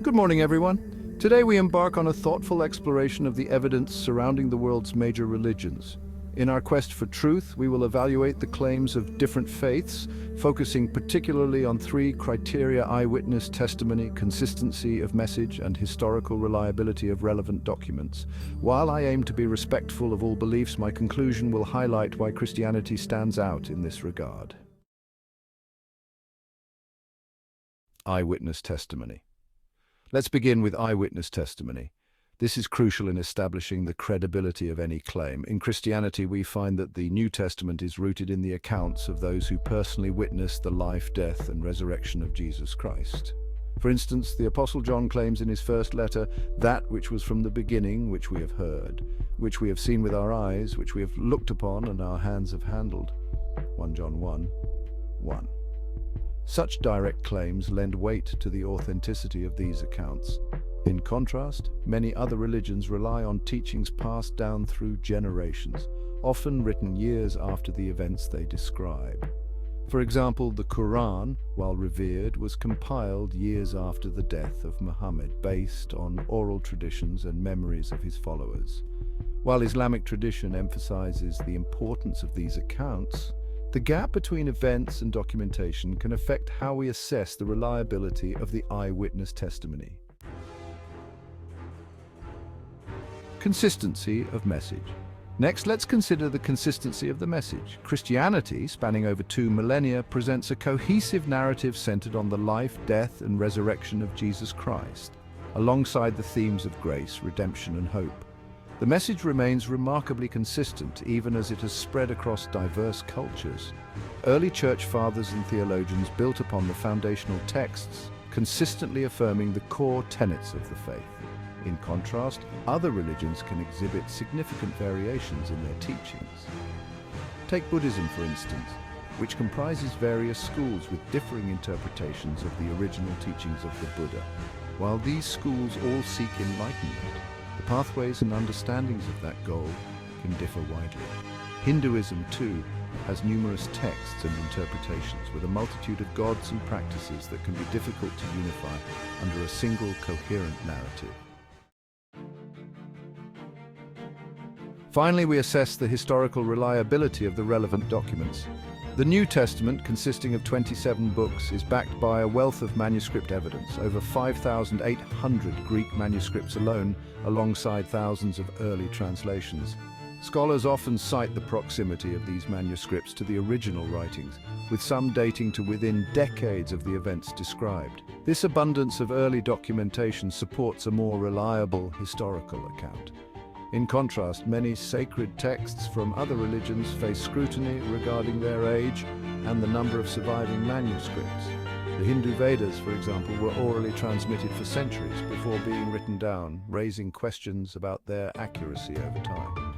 Good morning, everyone. Today we embark on a thoughtful exploration of the evidence surrounding the world's major religions. In our quest for truth, we will evaluate the claims of different faiths, focusing particularly on three criteria: eyewitness testimony, consistency of message, and historical reliability of relevant documents. While I aim to be respectful of all beliefs, my conclusion will highlight why Christianity stands out in this regard. Eyewitness testimony. Let's begin with eyewitness testimony. This is crucial in establishing the credibility of any claim. In Christianity, we find that the New Testament is rooted in the accounts of those who personally witnessed the life, death, and resurrection of Jesus Christ. For instance, the Apostle John claims in his first letter, "That which was from the beginning, which we have heard, which we have seen with our eyes, which we have looked upon and our hands have handled." 1 John 1:1. Such direct claims lend weight to the authenticity of these accounts. In contrast, many other religions rely on teachings passed down through generations, often written years after the events they describe. For example, the Quran, while revered, was compiled years after the death of Muhammad, based on oral traditions and memories of his followers. While Islamic tradition emphasizes the importance of these accounts, the gap between events and documentation can affect how we assess the reliability of the eyewitness testimony. Consistency of message. Next, let's consider the consistency of the message. Christianity, spanning over 2 millennia, presents a cohesive narrative centered on the life, death, and resurrection of Jesus Christ, alongside the themes of grace, redemption, and hope. The message remains remarkably consistent, even as it has spread across diverse cultures. Early church fathers and theologians built upon the foundational texts, consistently affirming the core tenets of the faith. In contrast, other religions can exhibit significant variations in their teachings. Take Buddhism, for instance, which comprises various schools with differing interpretations of the original teachings of the Buddha. While these schools all seek enlightenment, the pathways and understandings of that goal can differ widely. Hinduism, too, has numerous texts and interpretations, with a multitude of gods and practices that can be difficult to unify under a single coherent narrative. Finally, we assess the historical reliability of the relevant documents. The New Testament, consisting of 27 books, is backed by a wealth of manuscript evidence, over 5,800 Greek manuscripts alone, alongside thousands of early translations. Scholars often cite the proximity of these manuscripts to the original writings, with some dating to within decades of the events described. This abundance of early documentation supports a more reliable historical account. In contrast, many sacred texts from other religions face scrutiny regarding their age and the number of surviving manuscripts. The Hindu Vedas, for example, were orally transmitted for centuries before being written down, raising questions about their accuracy over time.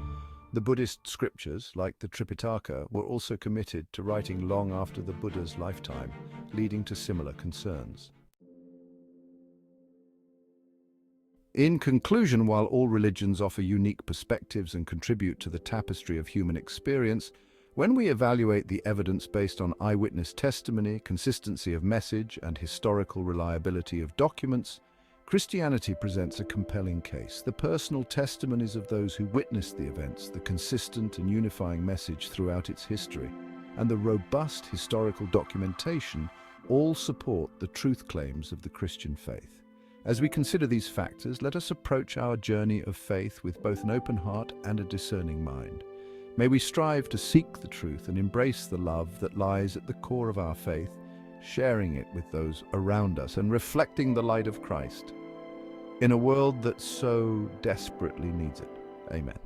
The Buddhist scriptures, like the Tripitaka, were also committed to writing long after the Buddha's lifetime, leading to similar concerns. In conclusion, while all religions offer unique perspectives and contribute to the tapestry of human experience, when we evaluate the evidence based on eyewitness testimony, consistency of message, and historical reliability of documents, Christianity presents a compelling case. The personal testimonies of those who witnessed the events, the consistent and unifying message throughout its history, and the robust historical documentation all support the truth claims of the Christian faith. As we consider these factors, let us approach our journey of faith with both an open heart and a discerning mind. May we strive to seek the truth and embrace the love that lies at the core of our faith, sharing it with those around us and reflecting the light of Christ in a world that so desperately needs it. Amen.